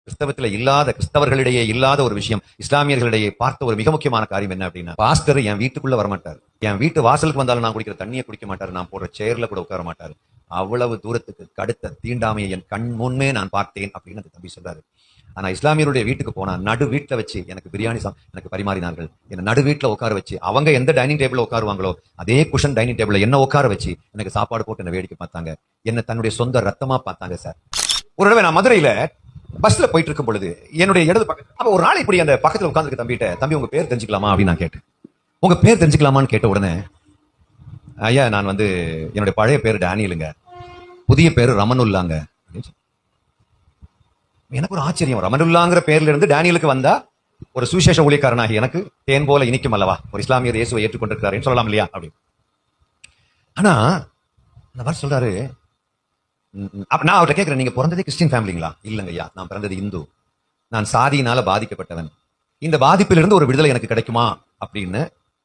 கிறிஸ்தவத்துல இல்லாத, கிறிஸ்தவர்களிடையே இல்லாத ஒரு விஷயம், இஸ்லாமியர்களிடையே பார்த்த ஒரு மிக முக்கியமான காரியம் என்ன அப்படின்னா, பாஸ்டர் என் வீட்டுக்குள்ள வரமாட்டார். என் வீட்டு வாசலுக்கு வந்தாலும் நான் குடிக்கிற தண்ணியை குடிக்க மாட்டாரு. நான் போடுற சேர்ல கூட உட்கார மாட்டாரு. அவ்வளவு தூரத்துக்கு கடுத்த தீண்டாமையை என் கண் முன்னே நான் பார்த்தேன் அப்படின்னு அந்த தம்பி சொல்றாரு. ஆனா இஸ்லாமியருடைய வீட்டுக்கு போனா நடு வீட்டுல வச்சு எனக்கு பிரியாணி எனக்கு பரிமாறினார்கள். என்ன நடு வீட்டுல உட்கார வச்சு, அவங்க எந்த டைனிங் டேபிள்ல உட்காருவாங்களோ அதே குஷன் டைனிங் டேபிள்ல என்ன உட்கார வச்சு எனக்கு சாப்பாடு போட்டு என்ன வேடிக்கை பார்த்தாங்க. என்ன தன்னுடைய சொந்த ரத்தமா பார்த்தாங்க சார். ஒரு தடவை நான் மதுரையில பஸ்ல போயிட்டு இருக்கும் பொழுது என்னுடைய இடது பக்கத்துல அப்ப ஒரு நாள் இப்படி அந்த பக்கத்துல உட்கார்ந்து தம்பிட்ட, தம்பி உங்க பேர் தெரிஞ்சுக்கலாமா அப்படின்னு நான் கேட்டேன். உங்க பேர் தெரிஞ்சுக்கலாமான்னு கேட்ட உடனே, ஐயா நான் வந்து என்னுடைய பழைய பேர் டேனியலுங்க, புதிய பேரு ரமனுல்லாங்க. எனக்கு ஒரு ஆச்சரியம், ரமனுல்லாங்கிற பேர்ல இருந்து டேனியலுக்கு வந்தா ஒரு சுவிசேஷ ஊழியக்காரனாகி எனக்கு தேன் போல இனிக்கும் அல்லவா, ஒரு இஸ்லாமியர் இயேசுவை ஏற்றுக்கொண்டிருக்கிறார் சொல்லலாம் இல்லையா அப்படி. ஆனா அந்த மாதிரி சொல்றாரு. நான் அவர்கிட்ட கேட்கிறேன், நீங்க பிறந்ததே கிறிஸ்டின் ஃபேமிலிங்களா? இல்லங்க ஐயா, நான் பிறந்தது இந்து. நான் சாதியினால பாதிக்கப்பட்டவன். இந்த பாதிப்பிலிருந்து ஒரு விடுதலை எனக்கு கிடைக்குமா அப்படின்னு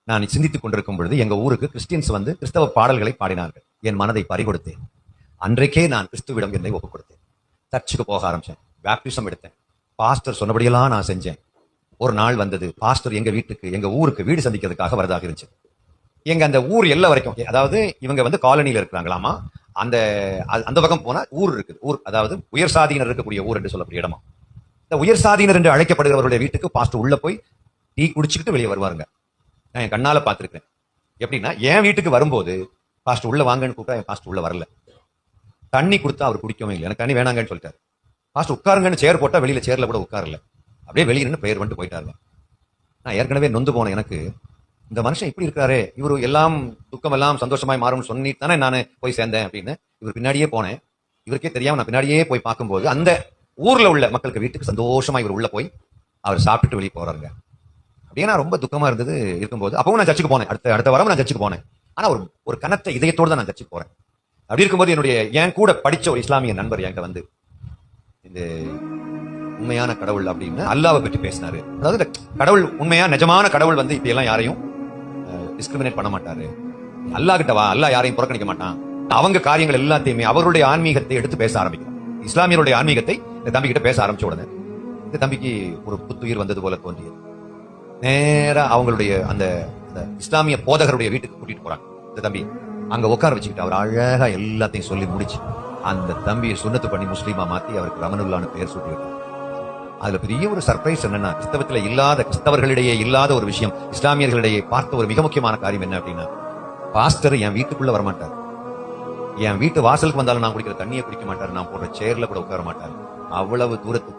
நான் சிந்தித்துக் கொண்டிருக்கும் பொழுது எங்க ஊருக்கு கிறிஸ்டியன்ஸ் வந்து கிறிஸ்தவ பாடல்களை பாடினார்கள். என் மனதை பறிகொடுத்தேன். அன்றைக்கே நான் கிறிஸ்துவிடம் என்னை ஒப்புக் கொடுத்தேன். சர்ச்சுக்கு போக ஆரம்பிச்சேன். பேப்டிசம் எடுத்தேன். பாஸ்டர் சொன்னபடியெல்லாம் நான் செஞ்சேன். ஒரு நாள் வந்தது, பாஸ்டர் எங்க வீட்டுக்கு, எங்க ஊருக்கு வீடு சந்திக்கிறதுக்காக வரதாக இருந்துச்சு. எங்க அந்த ஊர் எல்லை வரைக்கும், அதாவது இவங்க வந்து காலனியில இருக்கிறாங்களாமா. அந்த அந்த பக்கம் போனா ஊர் இருக்குது. ஊர் அதாவது உயர் சாதியினர் இருக்கக்கூடிய ஊர் என்று சொல்லக்கூடிய இடமா. இந்த உயர் சாதியினர் என்று அழைக்கப்படுகிறவருடைய வீட்டுக்கு பாஸ்டர் உள்ள போய் டீ குடிச்சுக்கிட்டு வெளியே வருவாருங்க. நான் என் கண்ணால பார்த்திருக்கேன். எப்படின்னா, என் வீட்டுக்கு வரும்போது பாஸ்டர் உள்ள வாங்கன்னு கூப்பிட்டா என் பாஸ்டர் உள்ள வரல. தண்ணி கொடுத்தா அவர் குடிக்கவே இல்லை. எனக்கு தண்ணி வேணாங்கன்னு சொல்லிட்டாரு. பாஸ்டர் உட்காருங்கன்னு சேர் போட்டா வெளியில சேர்ல கூட உட்காரல. அப்படியே வெளியே நின்று பிரேயர் பண்ணிட்டு போயிட்டாருங்க. நான் ஏற்கனவே நொந்து போனேன். எனக்கு இந்த மனுஷன் இப்படி இருக்கிறாரே, இவரு எல்லாம் துக்கம் எல்லாம் சந்தோஷமாய் மாறும்னு சொல்லி தானே நான் போய் சேர்ந்தேன் அப்படின்னு இவர் பின்னாடியே போனேன். இவருக்கே தெரியாம நான் பின்னாடியே போய் பார்க்கும்போது அந்த ஊர்ல உள்ள மக்களுக்கு வீட்டுக்கு சந்தோஷமா இவர் உள்ள போய் அவர் சாப்பிட்டுட்டு வெளியே போறாருங்க. அப்படியே நான் ரொம்ப துக்கமா இருந்தது இருக்கும்போது, அப்பவும் நான் சர்ச்சுக்கு போனேன். அடுத்த வாரம் நான் சர்ச்சுக்கு போனேன். ஆனா ஒரு கனத்த இதயத்தோடு தான் நான் சர்ச்சுக்கு போறேன். அப்படி இருக்கும்போது என்னுடைய என் கூட படிச்ச ஒரு இஸ்லாமிய நண்பர் என்கிட்ட வந்து, இந்த உண்மையான கடவுள் அப்படின்னு அல்லாவை பற்றி பேசினாரு. அதாவது கடவுள், உண்மையா நிஜமான கடவுள் வந்து இப்ப எல்லாம் யாரையும் டிஸ்கிரிமினேட் பண்ண மாட்டாரு. அல்லாஹ் கிட்ட வா, அல்லாஹ் யாரையும் புறக்கணிக்க மாட்டான். அவங்க காரியங்கள் எல்லாத்தையுமே அவருடைய ஆன்மீகத்தை எடுத்து பேச ஆரம்பிக்கும். இஸ்லாமியருடைய ஆன்மீகத்தை இந்த தம்பி கிட்ட பேச ஆரம்பிச்ச உடனே இந்த தம்பிக்கு ஒரு புத்துயிர் வந்தது போல தோன்றியது. நேரா அவங்களுடைய அந்த இஸ்லாமிய போதகருடைய வீட்டுக்கு கூட்டிட்டு போறாங்க. இந்த தம்பி அங்க உட்கார வச்சுக்கிட்டு அவர் அழகா எல்லாத்தையும் சொல்லி முடிச்சு அந்த தம்பியை சுன்னத்து பண்ணி முஸ்லீமா மாத்தி அவருக்கு ரமனுல்லான்னு பெயர் சூட்டி வைத்தார். அதுல பெரிய ஒரு சர்ப்ரைஸ் என்னன்னா, கிறிஸ்தவத்துல இல்லாத, கிறிஸ்தவர்களிடையே இல்லாத ஒரு விஷயம், இஸ்லாமியர்களிடையே பார்த்த ஒரு மிக முக்கியமான காரியம் என்ன அப்படின்னா, பாஸ்டர் என் வீட்டுக்குள்ள வரமாட்டார். என் வீட்டு வாசலுக்கு வந்தாலும் நான் குடிக்கிற தண்ணியை குடிக்க மாட்டாரு. நான் போடுற சேர்ல கூட உட்கார மாட்டாரு. அவ்வளவு தூரத்துக்கு